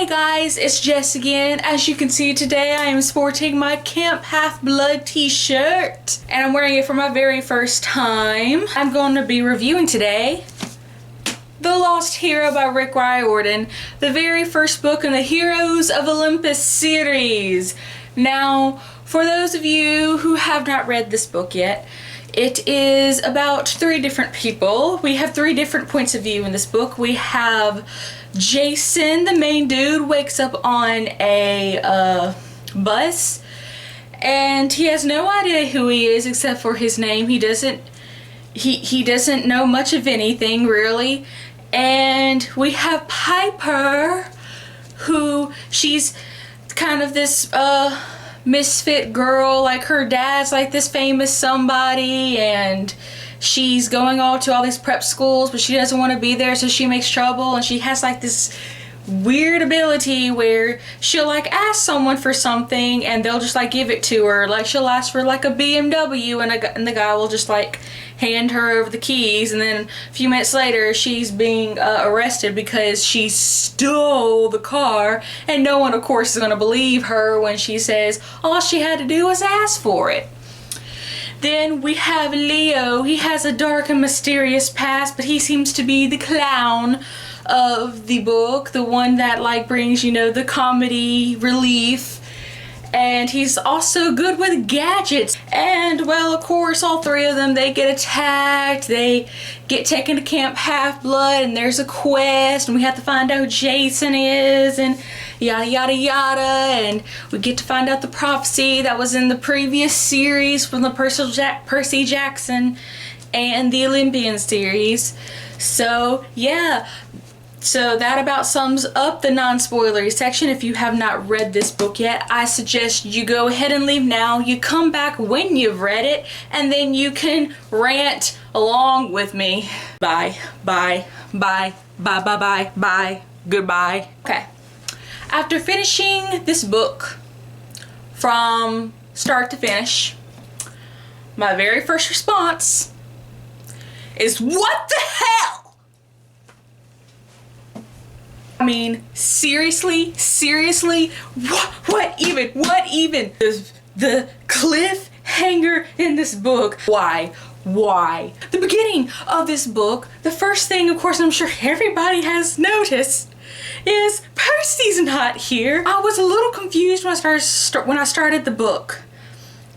Hey guys, it's Jess again. As you can see today, I am sporting my Camp Half-Blood t-shirt, and I'm wearing it for my very first time. I'm going to be reviewing today The Lost Hero by Rick Riordan, the very first book in the Heroes of Olympus series. Now, for those of you who have not read this book yet, it is about three different people. We have three different points of view in this book. We have Jason, the main dude, wakes up on a bus, and he has no idea who he is except for his name. He doesn't know much of anything really. And we have Piper, who she's kind of this misfit girl. Like, her dad's like this famous somebody, and she's going to all these prep schools, but she doesn't want to be there, so she makes trouble. And she has like this weird ability where she'll like ask someone for something and they'll just like give it to her. Like, she'll ask for like a BMW and the guy will just like hand her over the keys, and then a few minutes later she's being arrested because she stole the car, and no one of course is going to believe her when she says all she had to do was ask for it. Then we have Leo. He has a dark and mysterious past, but he seems to be the clown of the book, the one that like brings, you know, the comedy relief. And he's also good with gadgets. And, well, of course, all three of them, they get attacked. They get taken to Camp Half-Blood, and there's a quest, and we have to find out who Jason is, and yada yada yada. And we get to find out the prophecy that was in the previous series from the Percy Jackson and the Olympian series. So, yeah. So that about sums up the non-spoilery section. If you have not read this book yet, I suggest you go ahead and leave now. You come back when you've read it, and then you can rant along with me. Bye, bye, bye, bye, bye, bye, bye, goodbye. Okay. After finishing this book from start to finish, my very first response is, what the hell? I mean, seriously, what even? The cliffhanger in this book. Why? The beginning of this book, the first thing, of course, I'm sure everybody has noticed, is Percy's not here. I was a little confused when I started the book,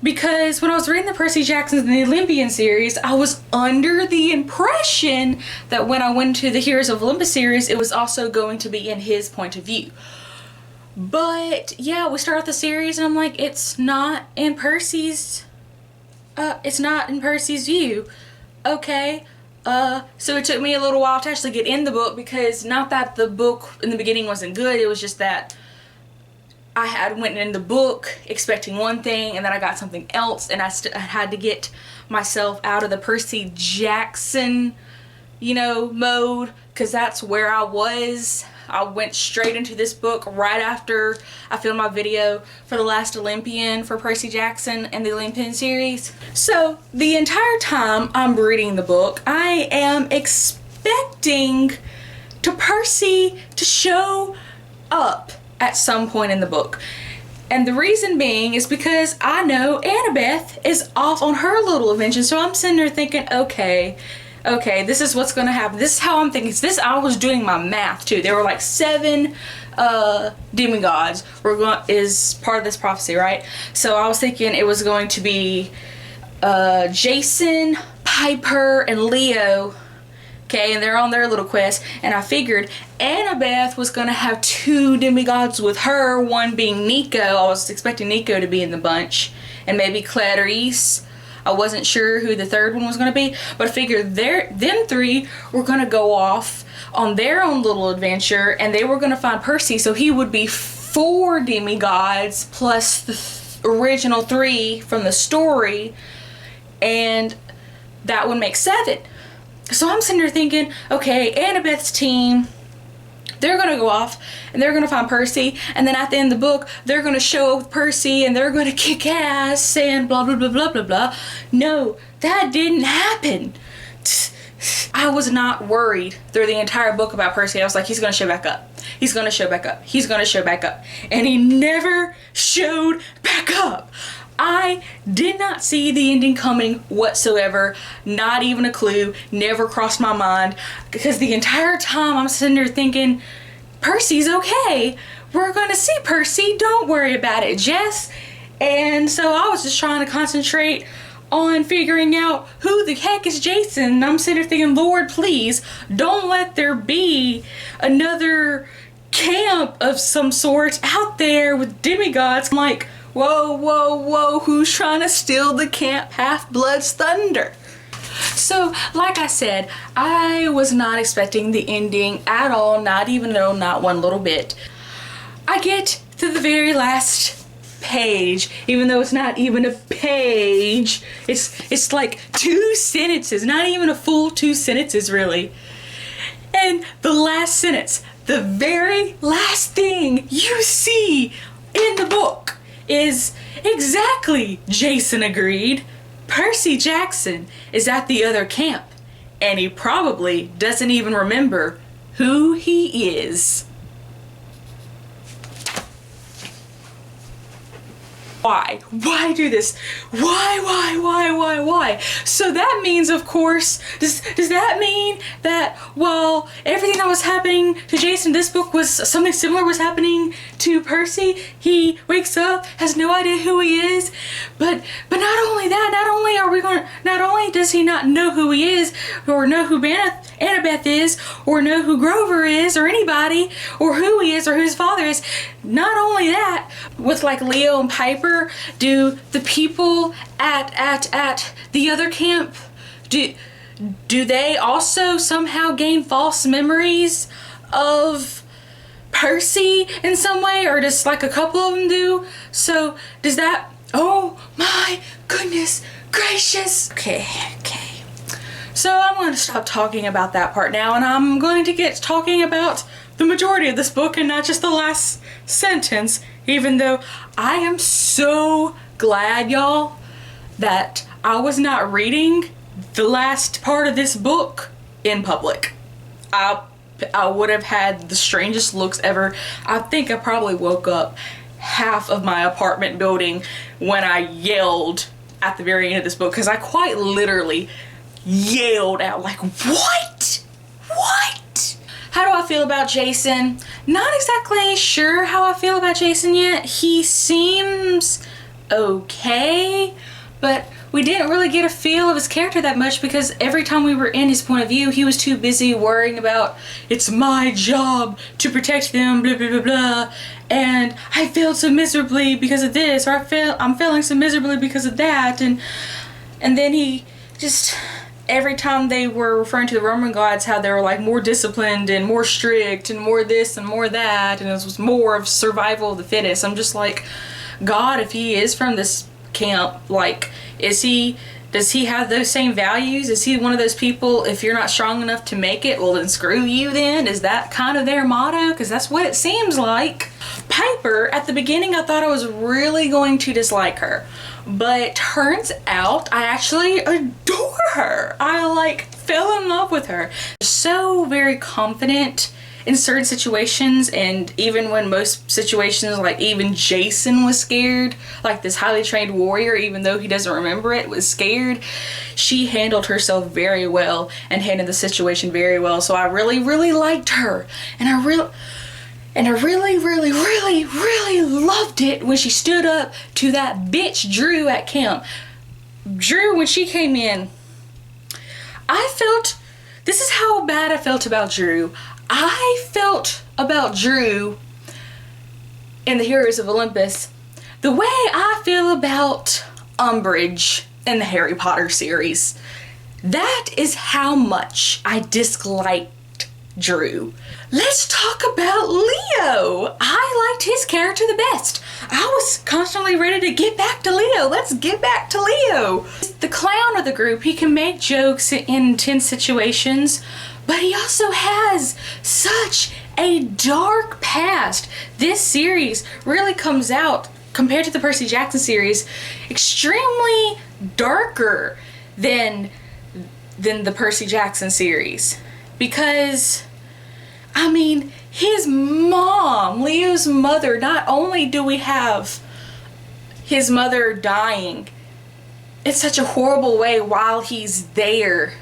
because when I was reading the Percy Jackson and the Olympian series, I was under the impression that when I went to the Heroes of Olympus series, it was also going to be in his point of view. But yeah, we start off the series and I'm like, it's not in Percy's view. Okay. So it took me a little while to actually get in the book, because not that the book in the beginning wasn't good, it was just that I had went in the book expecting one thing, and then I got something else, and I had to get myself out of the Percy Jackson, you know, mode, because that's where I was. I went straight into this book right after I filmed my video for the last Olympian for Percy Jackson and the Olympian series. So the entire time I'm reading the book, I am expecting Percy to show up at some point in the book. And the reason being is because I know Annabeth is off on her little invention, so I'm sitting there thinking, okay, this is what's gonna happen. This is how I'm thinking. I was doing my math too. There were like 7 demigods is part of this prophecy, right? So I was thinking it was going to be Jason, Piper, and Leo. Okay, and they're on their little quest, and I figured Annabeth was going to have 2 demigods with her, one being Nico. I was expecting Nico to be in the bunch, and maybe Clarice. I wasn't sure who the third one was going to be, but I figured them 3 were going to go off on their own little adventure, and they were going to find Percy, so he would be 4 demigods plus the original 3 from the story, and that would make 7. So I'm sitting there thinking, okay, Annabeth's team, they're going to go off and they're going to find Percy, and then at the end of the book, they're going to show up with Percy and they're going to kick ass and blah, blah, blah, blah, blah, blah. No, that didn't happen. I was not worried through the entire book about Percy. I was like, he's going to show back up. he's gonna show back up. He's gonna show back up. And he never showed back up. I did not see the ending coming whatsoever. Not even a clue. Never crossed my mind. Because the entire time I'm sitting there thinking, Percy's okay. We're gonna see Percy. Don't worry about it, Jess. And so I was just trying to concentrate on figuring out who the heck is Jason. And I'm sitting there thinking, Lord, please don't let there be another camp of some sort out there with demigods. I'm like, whoa, whoa, whoa, who's trying to steal the Camp Half-Blood's thunder? So, like I said, I was not expecting the ending at all, not even though, not one little bit. I get to the very last page, even though it's not even a page. It's like 2 sentences, not even a full 2 sentences, really. And the last sentence, the very last thing you see in the book is exactly, Jason agreed. Percy Jackson is at the other camp, and he probably doesn't even remember who he is. Why? Why do this? Why? So that means, of course, does that mean that while everything that was happening to Jason in this book was something similar was happening to Percy? He wakes up, has no idea who he is, but not only that, not only does he not know who he is, or know who Annabeth is, or know who Grover is, or anybody, or who he is, or who his father is. Not only that, with like Leo and Piper, do the people at the other camp, do they also somehow gain false memories of Percy in some way, or just like a couple of them do? So does that, oh my goodness gracious. Okay. So I'm going to stop talking about that part now, and I'm going to get talking about the majority of this book and not just the last sentence, even though I am so glad, y'all, that I was not reading the last part of this book in public. I would have had the strangest looks ever. I think I probably woke up half of my apartment building when I yelled at the very end of this book, because I quite literally yelled out like, what? How do I feel about Jason? Not exactly sure how I feel about Jason yet. He seems okay, but we didn't really get a feel of his character that much, because every time we were in his point of view, he was too busy worrying about, it's my job to protect them, blah blah blah blah, and I failed so miserably because of this, or I'm failing so miserably because of that, and then he just, every time they were referring to the Roman gods, how they were like more disciplined and more strict and more this and more that, and it was more of survival of the fittest. I'm just like, God, if he is from this camp, like, does he have those same values? Is he one of those people, if you're not strong enough to make it, well then screw you then? Is that kind of their motto? Because that's what it seems like. Piper, at the beginning I thought I was really going to dislike her, but turns out I actually adore her. I like fell in love with her. So very confident in certain situations, and even when most situations, like even Jason was scared, like this highly trained warrior, even though he doesn't remember it, was scared, she handled herself very well and handled the situation very well. So I really liked her, and I really loved it when she stood up to that bitch Drew at camp. Drew, when she came in, this is how bad I felt about Drew. I felt about Drew in the Heroes of Olympus the way I feel about Umbridge in the Harry Potter series. That is how much I disliked Drew. Let's talk about Leo. I liked his character the best. I was constantly ready to get back to Leo. Let's get back to Leo. The clown of the group, he can make jokes in intense situations, but he also has such a dark past. This series really comes out, compared to the Percy Jackson series, extremely darker than the Percy Jackson series. Because, I mean, his mom, Leo's mother, not only do we have his mother dying in such a horrible way while he's there,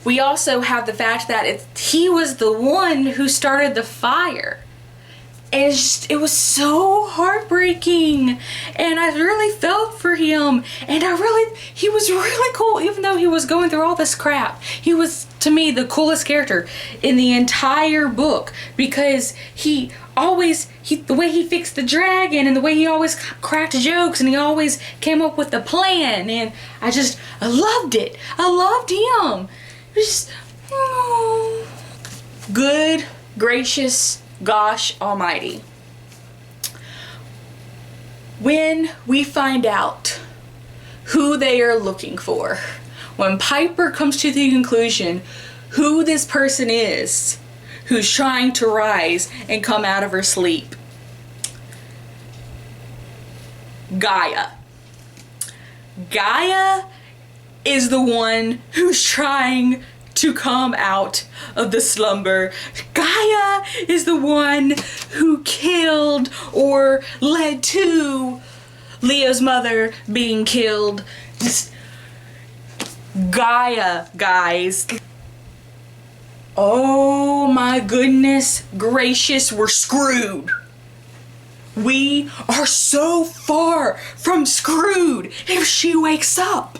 we also have the fact that he was the one who started the fire. And it was so heartbreaking, and I really felt for him, and he was really cool. Even though he was going through all this crap, he was, to me, the coolest character in the entire book, because the way he fixed the dragon, and the way he always cracked jokes, and he always came up with a plan, and I loved it. I loved him. Just, good, gracious gosh almighty. When we find out who they are looking for, when Piper comes to the conclusion who this person is who's trying to rise and come out of her sleep, Gaia is the one who's trying to come out of the slumber. Gaia is the one who killed or led to Leo's mother being killed. Gaia, guys. Oh my goodness gracious, we're screwed. We are so far from screwed if she wakes up.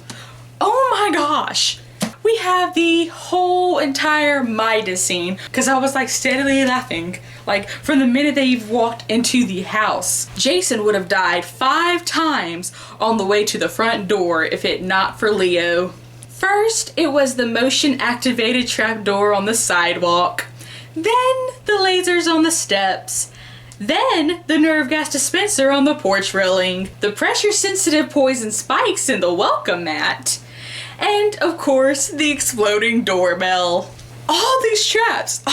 Oh my gosh. We have the whole entire Midas scene, because I was like steadily laughing, like from the minute they've walked into the house. Jason would have died 5 times on the way to the front door if it not for Leo. First, it was the motion activated trapdoor on the sidewalk, then the lasers on the steps, then the nerve gas dispenser on the porch railing, the pressure sensitive poison spikes in the welcome mat, and of course the exploding doorbell. All of these traps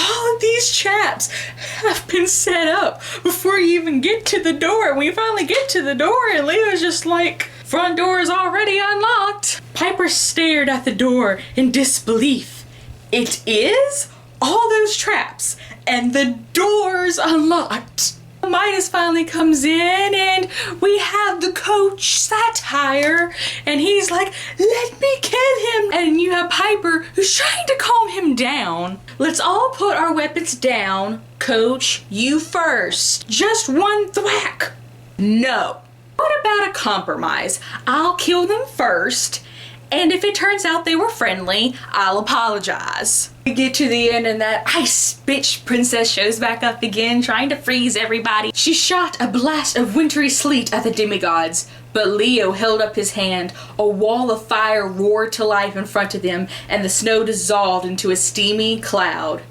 have been set up before you even get to the door. When you finally get to the door and Leo's just like, front door is already unlocked. Piper stared at the door in disbelief. It is? All those traps and the door's unlocked. Midas finally comes in and we have the coach Satire, and he's like, let me kill him. And you have Piper who's trying to calm him down. Let's all put our weapons down. Coach, you first. Just one thwack. No. What about a compromise? I'll kill them first, and if it turns out they were friendly, I'll apologize. We get to the end and that ice bitch princess shows back up again, trying to freeze everybody. She shot a blast of wintry sleet at the demigods, but Leo held up his hand. A wall of fire roared to life in front of them, and the snow dissolved into a steamy cloud.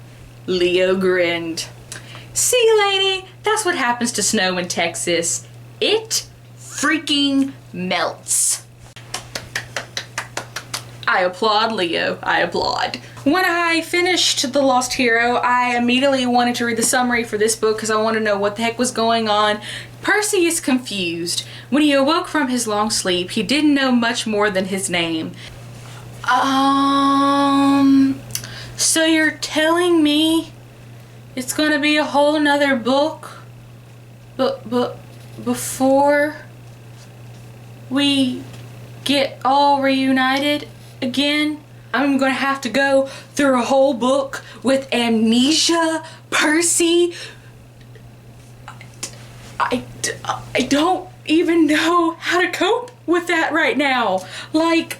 Leo grinned. See, lady, that's what happens to snow in Texas. It freaking melts. I applaud Leo, I applaud. When I finished The Lost Hero, I immediately wanted to read the summary for this book because I want to know what the heck was going on. Percy is confused. When he awoke from his long sleep, he didn't know much more than his name. So you're telling me it's gonna be a whole nother book? But before we get all reunited again, I'm gonna have to go through a whole book with amnesia, Percy. I don't even know how to cope with that right now. Like,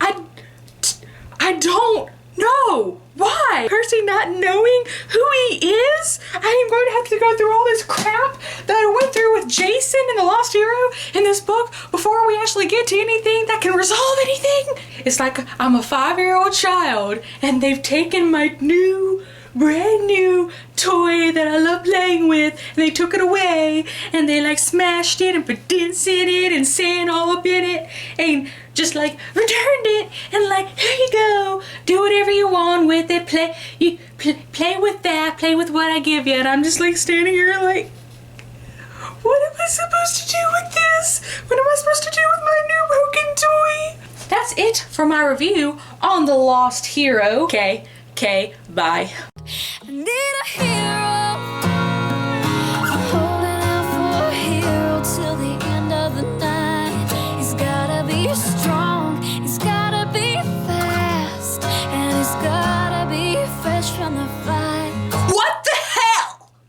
I don't know why. Percy not knowing who he is? I am going to have to go through all this crap that I went through with Jason in The Lost Hero in this book before we actually get to anything that can resolve anything. It's like I'm a 5-year-old child and they've taken my brand new toy that I love playing with, and they took it away and they like smashed it and put dents in it and sand all up in it and just like returned it and like, here you go, do whatever you want with it, play with that, play with what I give you. And I'm just like standing here like, what am I supposed to do with this? What am I supposed to do with my new broken toy? That's it for my review on The Lost Hero. Okay, bye. I need a hero. I'm holding out for a hero till the end of the night. He's gotta be strong.